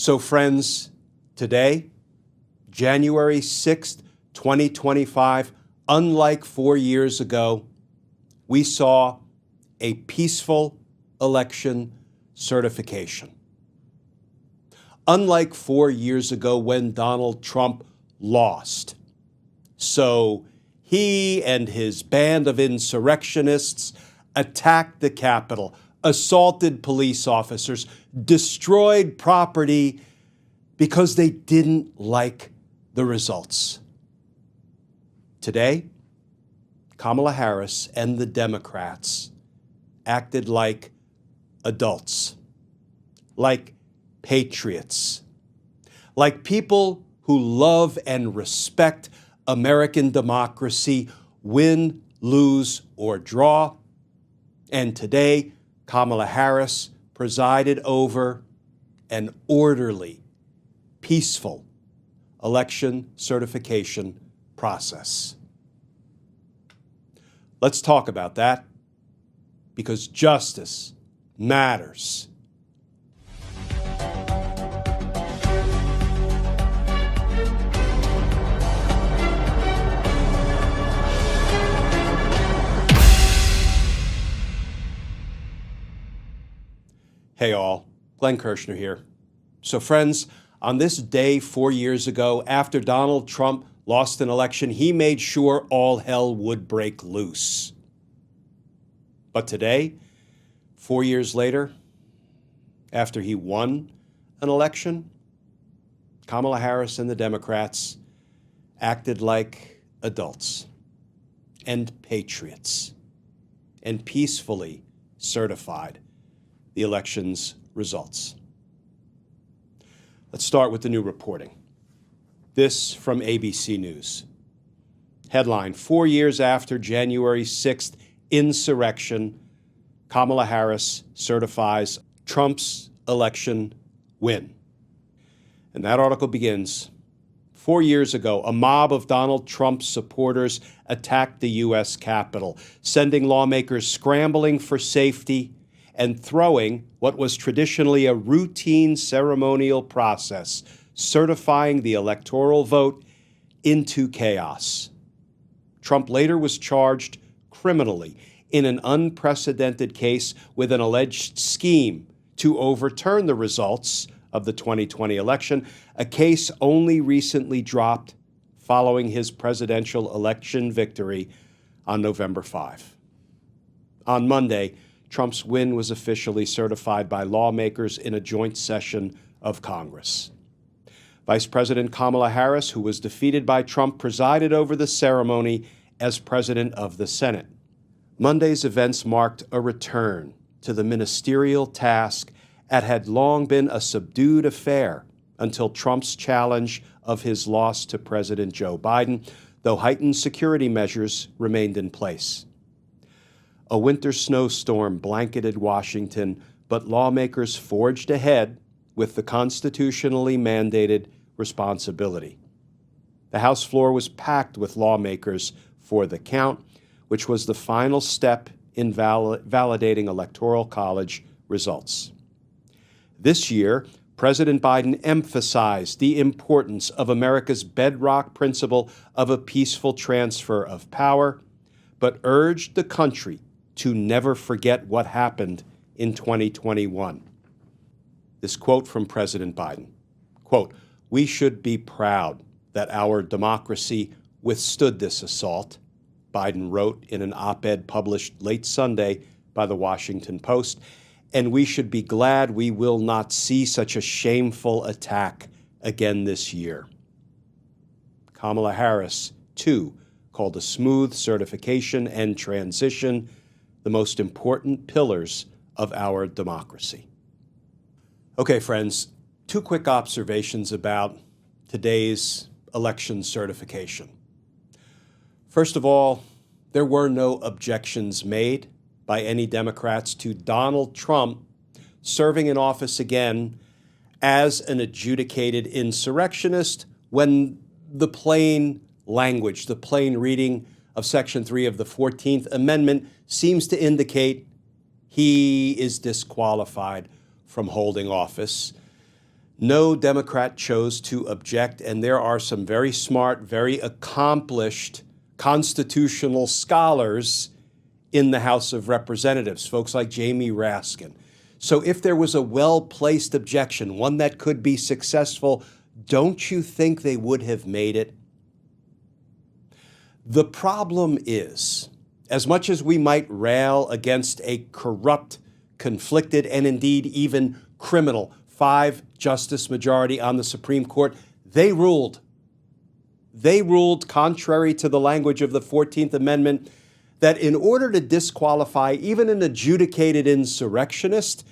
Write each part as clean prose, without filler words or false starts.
So friends, today, January 6th, 2025, unlike 4 years ago, we saw a peaceful election certification. Unlike 4 years ago when Donald Trump lost. So he and his band of insurrectionists attacked the Capitol, assaulted police officers, destroyed property because they didn't like the results. Today, Kamala Harris and the Democrats acted like adults, like patriots, like people who love and respect American democracy, win, lose, or draw. And today, Kamala Harris presided over an orderly, peaceful election certification process. Let's talk about that, because justice matters. Hey all, Glenn Kirshner here. So friends, on this day 4 years ago, after Donald Trump lost an election, he made sure all hell would break loose. But today, 4 years later, after he won an election, Kamala Harris and the Democrats acted like adults and patriots and peacefully certified the election's results. Let's start with the new reporting. This from ABC News. Headline: 4 years after January 6th insurrection, Kamala Harris certifies Trump's election win. And that article begins: 4 years ago, a mob of Donald Trump's supporters attacked the U.S. Capitol, sending lawmakers scrambling for safety and throwing what was traditionally a routine ceremonial process, certifying the electoral vote, into chaos. Trump later was charged criminally in an unprecedented case with an alleged scheme to overturn the results of the 2020 election, a case only recently dropped following his presidential election victory on November 5. On Monday, Trump's win was officially certified by lawmakers in a joint session of Congress. Vice President Kamala Harris, who was defeated by Trump, presided over the ceremony as president of the Senate. Monday's events marked a return to the ministerial task that had long been a subdued affair until Trump's challenge of his loss to President Joe Biden, though heightened security measures remained in place. A winter snowstorm blanketed Washington, but lawmakers forged ahead with the constitutionally mandated responsibility. The House floor was packed with lawmakers for the count, which was the final step in validating Electoral College results. This year, President Biden emphasized the importance of America's bedrock principle of a peaceful transfer of power, but urged the country to never forget what happened in 2021. This quote from President Biden, quote, "We should be proud that our democracy withstood this assault," Biden wrote in an op-ed published late Sunday by the Washington Post, "and we should be glad we will not see such a shameful attack again this year." Kamala Harris, too, called a smooth certification and transition the most important pillars of our democracy. Okay, friends, two quick observations about today's election certification. First of all, there were no objections made by any Democrats to Donald Trump serving in office again as an adjudicated insurrectionist when the plain language, the plain reading of Section 3 of the 14th Amendment seems to indicate he is disqualified from holding office. No Democrat chose to object, and there are some very smart, very accomplished constitutional scholars in the House of Representatives, folks like Jamie Raskin. So if there was a well-placed objection, one that could be successful, don't you think they would have made it? The problem is, as much as we might rail against a corrupt, conflicted, and indeed even criminal 5-justice majority on the Supreme Court, they ruled. They ruled, contrary to the language of the 14th Amendment, that in order to disqualify even an adjudicated insurrectionist,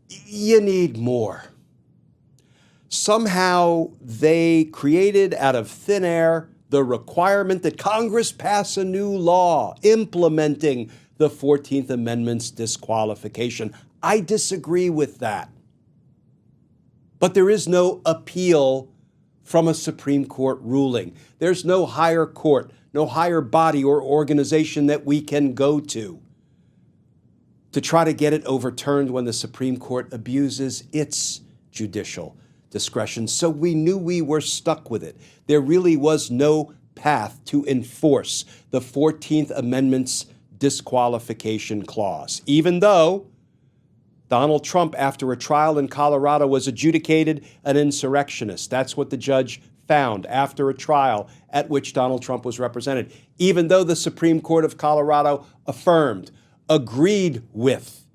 you need more. Somehow they created out of thin air the requirement that Congress pass a new law implementing the 14th Amendment's disqualification. I disagree with that. But there is no appeal from a Supreme Court ruling. There's no higher court, no higher body or organization that we can go to try to get it overturned when the Supreme Court abuses its judicial discretion. So we knew we were stuck with it. There really was no path to enforce the 14th Amendment's disqualification clause, even though Donald Trump, after a trial in Colorado, was adjudicated an insurrectionist. That's what the judge found after a trial at which Donald Trump was represented, even though the Supreme Court of Colorado affirmed, agreed with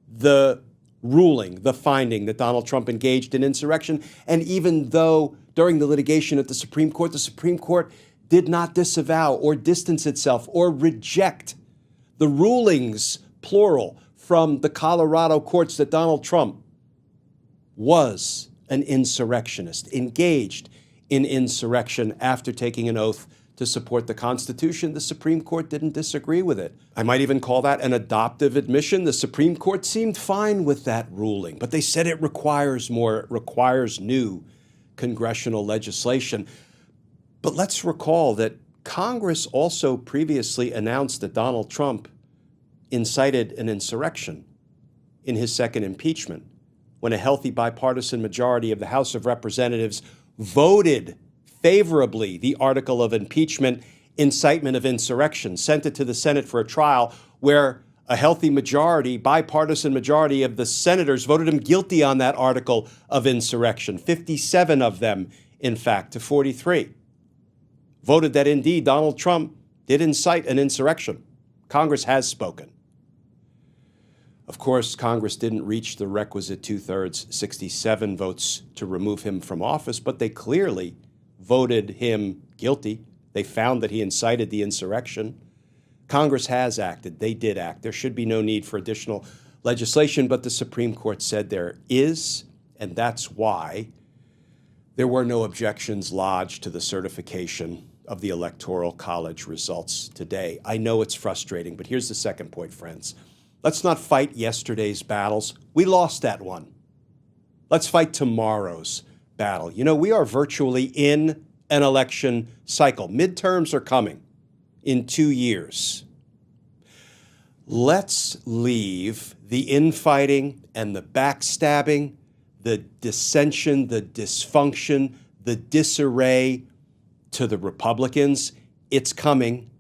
the ruling, the finding that Donald Trump engaged in insurrection. And even though during the litigation at the Supreme Court did not disavow or distance itself or reject the rulings, plural, from the Colorado courts that Donald Trump was an insurrectionist, engaged in insurrection after taking an oath to support the Constitution, the Supreme Court didn't disagree with it. I might even call that an adoptive admission. The Supreme Court seemed fine with that ruling, but they said it requires more. It requires new congressional legislation. But let's recall that Congress also previously announced that Donald Trump incited an insurrection in his second impeachment when a healthy bipartisan majority of the House of Representatives voted favorably the article of impeachment, incitement of insurrection, sent it to the Senate for a trial where a healthy majority, bipartisan majority of the senators voted him guilty on that article of insurrection. 57 of them, in fact, to 43, voted that indeed Donald Trump did incite an insurrection. Congress has spoken. Of course, Congress didn't reach the requisite 2/3, 67 votes to remove him from office, but they clearly voted him guilty. They found that he incited the insurrection. Congress has acted. They did act. There should be no need for additional legislation, but the Supreme Court said there is, and that's why there were no objections lodged to the certification of the Electoral College results today. I know it's frustrating, but here's the second point, friends. Let's not fight yesterday's battles. We lost that one. Let's fight tomorrow's battle. You know, we are virtually in an election cycle. Midterms are coming in 2 years. Let's leave the infighting and the backstabbing, the dissension, the dysfunction, the disarray to the Republicans. It's coming.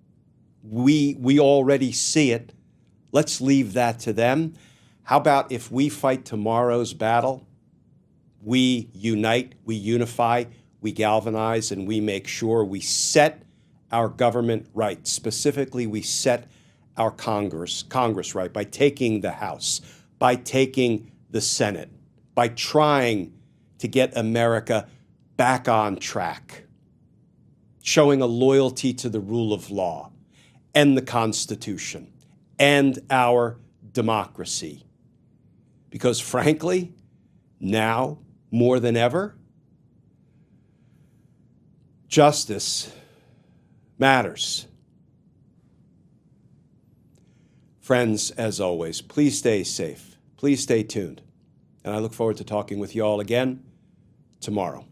We already see it. Let's leave that to them. How about if we fight tomorrow's battle? We unite, we unify, we galvanize, and we make sure we set our government right. Specifically, we set our Congress right by taking the House, by taking the Senate, by trying to get America back on track, showing a loyalty to the rule of law and the Constitution and our democracy. Because frankly, now more than ever, justice matters. Friends, as always, please stay safe. Please stay tuned. And I look forward to talking with you all again tomorrow.